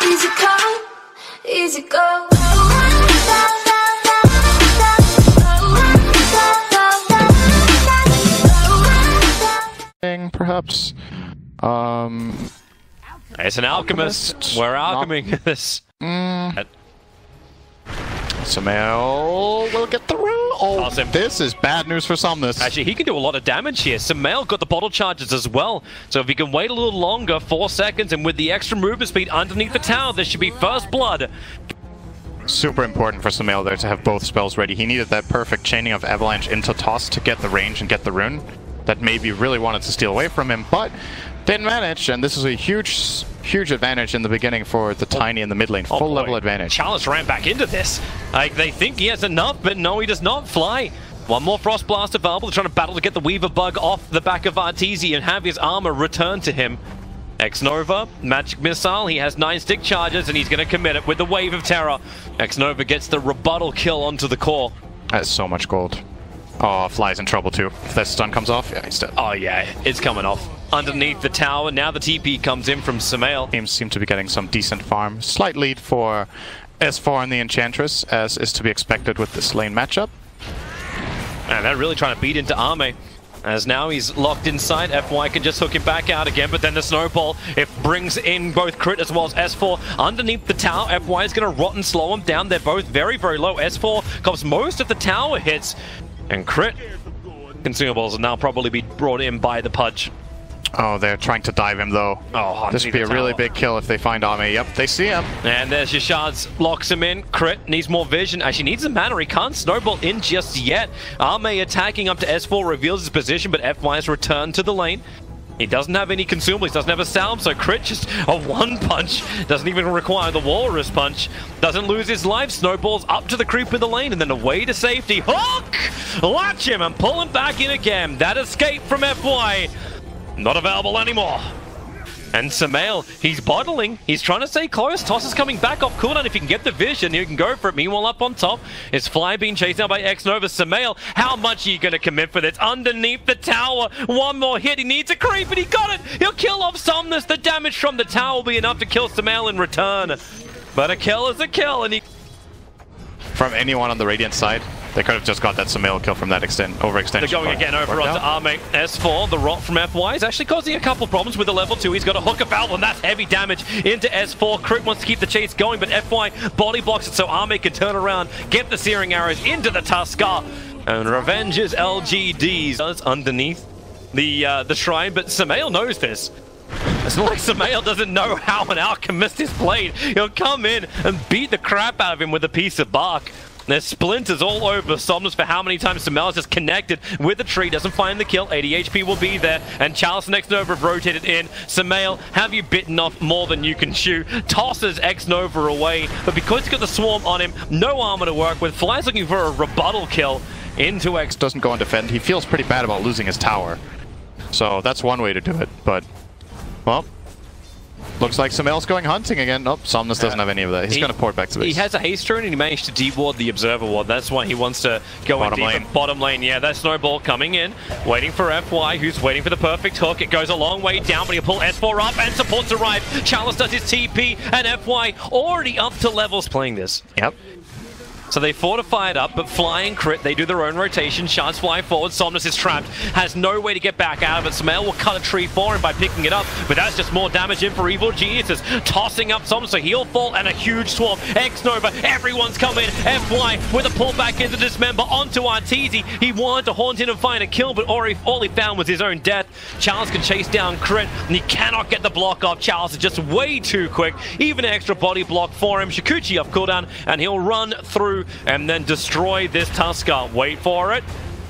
Easy come, easy go. Perhaps. It's an alchemist. We're alcheming this. SumaiL will get through. Oh, this is bad news for Somnus. Actually, he can do a lot of damage here. SumaiL got the bottle charges as well. So if he can wait a little longer, 4 seconds, and with the extra movement speed underneath the tower, there should be first blood. Super important for SumaiL there to have both spells ready. He needed that perfect chaining of Avalanche into Toss to get the range and get the rune that maybe really wanted to steal away from him, but didn't manage, and this is a huge advantage in the beginning for the Tiny in the mid lane. Full level advantage. Chalice ran back into this. Like, they think he has enough, but no, he does not. Fly. One more Frost Blast available. They're trying to battle to get the Weaver bug off the back of Arteezy and have his armor returned to him. xNova, Magic Missile, he has 9 stick charges and he's going to commit it with the Wave of Terror. xNova gets the rebuttal kill onto the core. That's so much gold. Oh, Fly's in trouble too. If that stun comes off, yeah, he's dead. Oh yeah, it's coming off. Underneath the tower, now the TP comes in from SumaiL. Teams seem to be getting some decent farm. Slight lead for S4 and the Enchantress, as is to be expected with this lane matchup. And they're really trying to beat into Arme. As now he's locked inside, FY can just hook him back out again, but then the snowball, it brings in both Crit as well as S4 underneath the tower. FY is going to rot and slow him down. They're both very, very low. S4 comes most of the tower hits, and Crit consumables will now probably be brought in by the Pudge. Oh, they're trying to dive him though. Oh, this would be a really big kill if they find Arme. Yep, they see him. And there's your shards, locks him in. Crit needs more vision. Actually needs a mana. He can't snowball in just yet. Arme attacking up to S4 reveals his position, but FY has returned to the lane. He doesn't have any consumables, doesn't have a salve, so Crit just a one punch. Doesn't even require the Walrus punch. Doesn't lose his life. Snowballs up to the creep of the lane and then away to safety. Hook! Latch him and pull him back in again. That escape from FY. Not available anymore. And SumaiL, he's bottling. He's trying to stay close. Toss is coming back off cooldown. If he can get the vision, he can go for it. Meanwhile, up on top is Fly being chased down by xNova. SumaiL, how much are you going to commit for this? Underneath the tower. One more hit. He needs a creep, and he got it. He'll kill off Somnus. The damage from the tower will be enough to kill SumaiL in return. But a kill is a kill, and he... From anyone on the Radiant side, they could have just got that SumaiL kill from that overextension. They're going again over onto Arme. S4, the rot from FY is actually causing a couple of problems with the level 2. He's got a hook valve, and that's heavy damage into S4. Crit wants to keep the chase going, but FY body blocks it so Arme can turn around, get the searing arrows into the Tusker, and revenges LGDs. It's underneath the shrine, but SumaiL knows this. It's not like SumaiL doesn't know how an alchemist is played. He'll come in and beat the crap out of him with a piece of bark. There's splinters all over Somnus for how many times SumaiL is just connected with the tree, doesn't find the kill. 80 HP will be there, and Chalice and xNova have rotated in. SumaiL, have you bitten off more than you can chew? Tosses xNova away, but because he's got the swarm on him, no armor to work with. Fly's looking for a rebuttal kill into X. Doesn't go and defend. He feels pretty bad about losing his tower. So that's one way to do it, but... Well, looks like SumaiL's going hunting again. Nope, Somnus doesn't have any of that. He's going to port back to base. He has a haste rune and he managed to deward the Observer Ward. That's why he wants to go in deeper. Bottom lane, yeah, that snowball coming in. Waiting for FY, who's waiting for the perfect hook. It goes a long way down, but he'll pull S4 up and supports arrive. Chalice does his TP and FY already up to levels playing this. Yep. So they fortify it up, but Fly and Crit, they do their own rotation. Shards fly forward. Somnus is trapped, has no way to get back out of it. SumaiL will cut a tree for him by picking it up, but that's just more damage in for Evil Geniuses. Tossing up Somnus, so he'll fall, and a huge swarm. xNova, everyone's coming. FY with a pullback into Dismember onto Arteezy. He wanted to haunt in and find a kill, but all he found was his own death. Chalice can chase down Crit, and he cannot get the block off. Chalice is just way too quick. Even an extra body block for him. Shikuchi off cooldown, and he'll run through and then destroy this Tusker. Wait for it.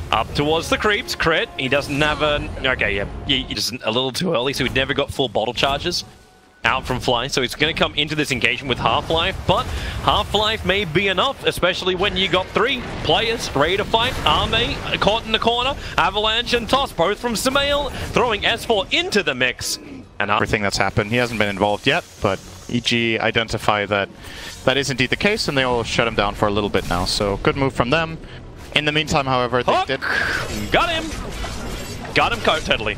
Up towards the creeps. Crit. He doesn't have a... Okay, yeah. He just a little too early, so he never got full bottle charges out from Fly. So he's going to come into this engagement with Half-Life, but Half-Life may be enough, especially when you got 3 players ready to fight. Arme caught in the corner. Avalanche and Toss, both from SumaiL, throwing S4 into the mix. And everything that's happened, he hasn't been involved yet, but EG identify that is indeed the case, and they all shut him down for a little bit now. So good move from them. In the meantime, however, they did... Got him! Got him totally.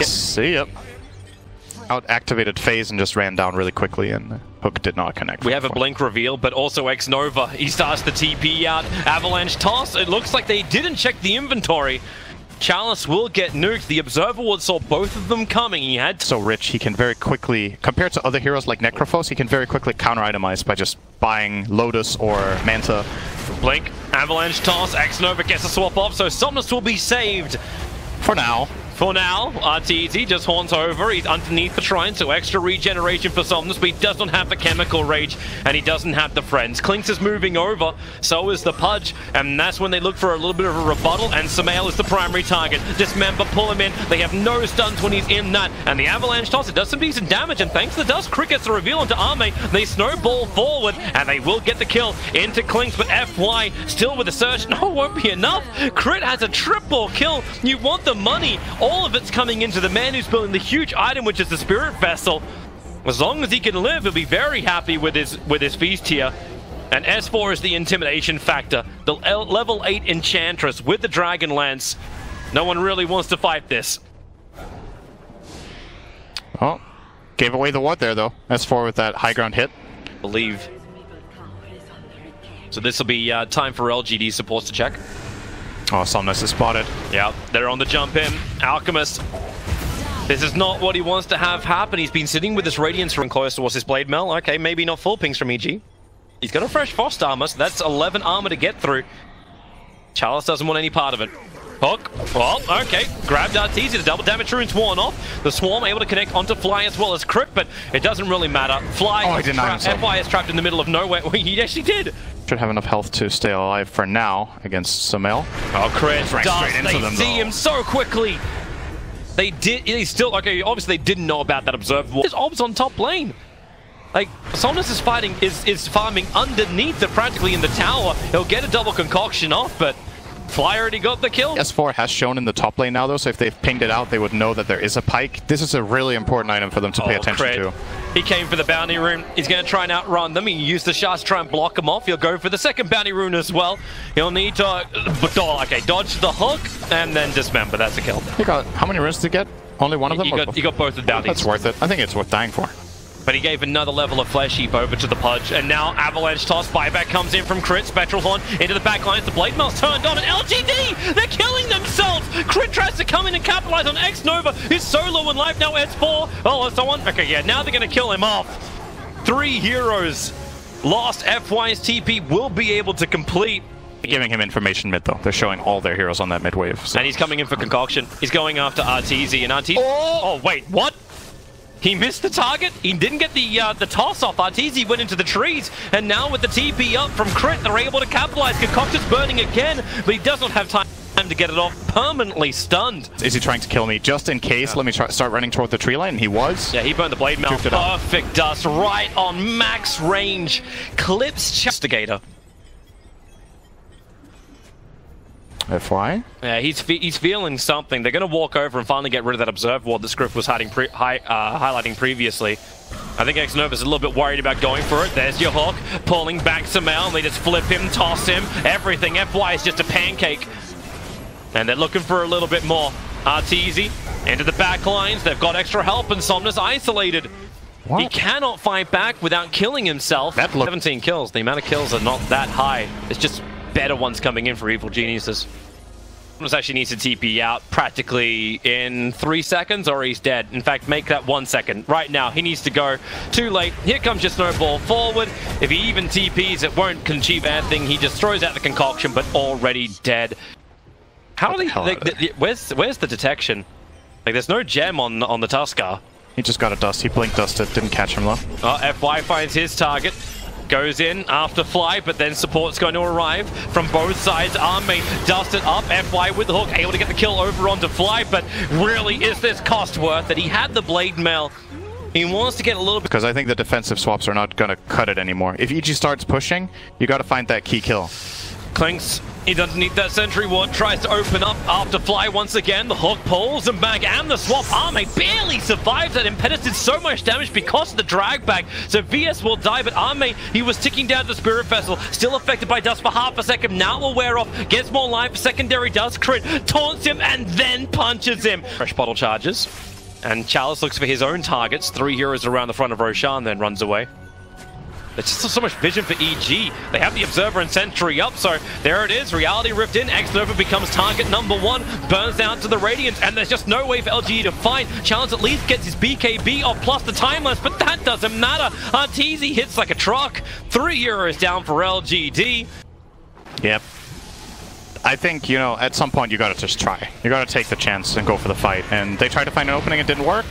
See ya. out-activated phase and just ran down really quickly, and the hook did not connect. We have a blink reveal, but also xNova. He starts the TP out. Avalanche toss. It looks like they didn't check the inventory. Chalice will get nuked. The Observer saw both of them coming. He had so rich, he can very quickly, compared to other heroes like Necrophos, he can very quickly counter-itemize by just buying Lotus or Manta. blink. Avalanche toss. xNova gets a swap off, so Somnus will be saved. For now. For now, Arteezy just haunts over. He's underneath the shrine, so extra regeneration for Somnus, but he does not have the chemical rage, and he doesn't have the friends. Clinks is moving over, so is the Pudge, and that's when they look for a little bit of a rebuttal, and SumaiL is the primary target. Dismember, pull him in. They have no stuns when he's in that, and the Avalanche toss, it does some decent damage, and thanks to the Dust, Crit gets the reveal onto Arme. They snowball forward, and they will get the kill into Clinks, but FY still with the surge. No, it won't be enough. Crit has a triple kill. You want the money. All of it's coming into the man who's building the huge item, which is the Spirit Vessel. As long as he can live, he'll be very happy with his feast here. And S4 is the intimidation factor. The level 8 Enchantress with the Dragon Lance. No one really wants to fight this. Oh, gave away the ward there though. S4 with that high ground hit. Believe. So this will be time for LGD supports to check. Oh, Somnus is spotted. Yeah, they're on the jump in. Alchemist. This is not what he wants to have happen. He's been sitting with this Radiance run close towards his Blade Mail. Okay, maybe not full pings from EG. He's got a fresh Frost armor, so that's 11 armor to get through. Chalice doesn't want any part of it. Hook. Well, okay. Grabbed Arteezy. The double damage rune's worn off. The Swarm able to connect onto Fly as well as Crit, but it doesn't really matter. Fly, FY is trapped in the middle of nowhere. He actually did. Should have enough health to stay alive for now against SumaiL. Oh, Crit. Right straight into them, see him so quickly. They still, okay, obviously they didn't know about that observable. His ob's on top lane. Like, Somnus is fighting, is farming underneath it, practically in the tower. He'll get a double concoction off, but Fly already got the kill. S4 has shown in the top lane now though, so if they've pinged it out, they would know that there is a pike. This is a really important item for them to pay attention to. He came for the bounty rune. He's going to try and outrun them. He used the shots to try and block him off. He'll go for the second bounty rune as well. He'll need to dodge the hook and then dismember. That's a kill. He got, how many runes did he get? Only one of them? You got both of the bounties. That's worth it. I think it's worth dying for. But he gave another level of Flesh Heap over to the Pudge. And now Avalanche toss. Buyback comes in from Crit. Spectral Horn into the back lines. The Blade Mail's turned on. And LGD! They're killing themselves! Crit tries to come in and capitalize on xNova, who's so low in life now. S4. Oh, someone. Okay, yeah, now they're going to kill him off. 3 heroes lost. FY's TP will be able to complete. Giving him information mid though. They're showing all their heroes on that mid wave. So. And he's coming in for Concoction. He's going after Arteezy. And Arteezy. Oh, wait, what? He missed the target. He didn't get the toss off. Arteezy went into the trees, and now with the TP up from Crit, they're able to capitalize. Concoction's burning again, but he does not have time to get it off. Permanently stunned. Is he trying to kill me? Just in case, let me start running toward the tree line. And he was. Yeah, he burned the Blade Mail. Perfect dust right on max range. Clips Investigator. FY? Yeah, he's feeling something. They're going to walk over and finally get rid of that Observe Ward that Scriff was highlighting previously. I think xNova's a little bit worried about going for it. There's your hook, pulling back SumaiL, and they just flip him, toss him, everything. FY is just a pancake. And they're looking for a little bit more. Arteezy into the back lines. They've got extra help, and Somnus isolated. What? He cannot fight back without killing himself. 17 kills. The amount of kills are not that high. It's just better ones coming in for Evil Geniuses. Somnus actually needs to TP out practically in 3 seconds or he's dead. In fact, make that 1 second. Right now, he needs to go. Too late. Here comes your snowball forward. If he even TPs, it won't achieve anything. He just throws out the concoction, but already dead. How are they? Where's the detection? Like, there's no gem on the Tuskar. He just got a dust. He blink dusted. Didn't catch him though. Oh, FY finds his target. Goes in after Fly, but then support's going to arrive from both sides. Arme dusted up. FY with the hook, able to get the kill over onto Fly, but really, is this cost worth it? He had the Blade Mail. He wants to get a little bit... Because I think the defensive swaps are not going to cut it anymore. If EG starts pushing, you got to find that key kill. Clinks, he doesn't need that Sentry Ward, tries to open up after Fly once again. The hook pulls him back, and the swap. Arme barely survives that. Impetus did so much damage because of the drag back. So VS will die, but Arme, he was ticking down the Spirit Vessel, still affected by dust for half a second. Now will wear off, gets more life, secondary dust, Crit, taunts him, and then punches him. Fresh bottle charges. And Chalice looks for his own targets. 3 heroes around the front of Roshan, then runs away. There's just so much vision for EG. They have the Observer and Sentry up, so there it is. Reality Rift in. xNova becomes target number 1. Burns down to the Radiance, and there's just no way for LGD to fight. Chalice at least gets his BKB off, plus the Timeless, but that doesn't matter. Arteezy hits like a truck. 3 heroes down for LGD. Yep. I think, you know, at some point you gotta just try. You gotta take the chance and go for the fight. And they tried to find an opening, it didn't work.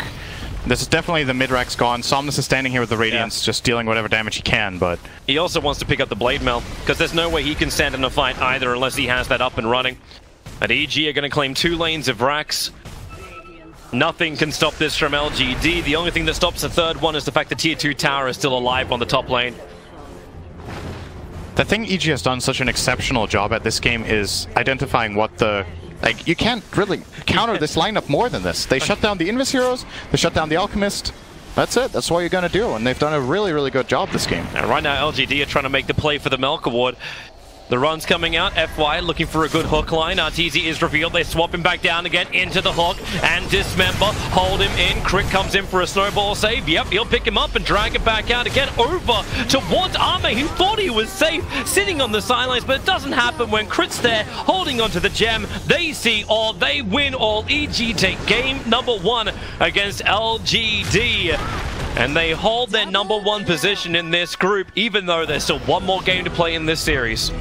This is definitely the mid-rack's gone. Somnus is standing here with the Radiance, just dealing whatever damage he can, but... He also wants to pick up the Blade Mail, because there's no way he can stand in a fight either unless he has that up and running. And EG are going to claim 2 lanes of racks. Nothing can stop this from LGD. The only thing that stops the third one is the fact that Tier 2 Tower is still alive on the top lane. The thing EG has done such an exceptional job at this game is identifying what the... Like, you can't really counter this lineup more than this. They shut down the Invis heroes, they shut down the Alchemist. That's it, that's what you're gonna do, and they've done a really, really good job this game. And right now LGD are trying to make the play for the Melk Award. The run's coming out, FY looking for a good hook line. Arteezy is revealed, they swap him back down again into the hook and dismember, hold him in. Crit comes in for a snowball save. Yep, he'll pick him up and drag it back out again over towards Ame, who thought he was safe, sitting on the sidelines, but it doesn't happen when Crit's there, holding onto the gem. They see all, they win all. EG take game number 1 against LGD. And they hold their number 1 position in this group, even though there's still one more game to play in this series.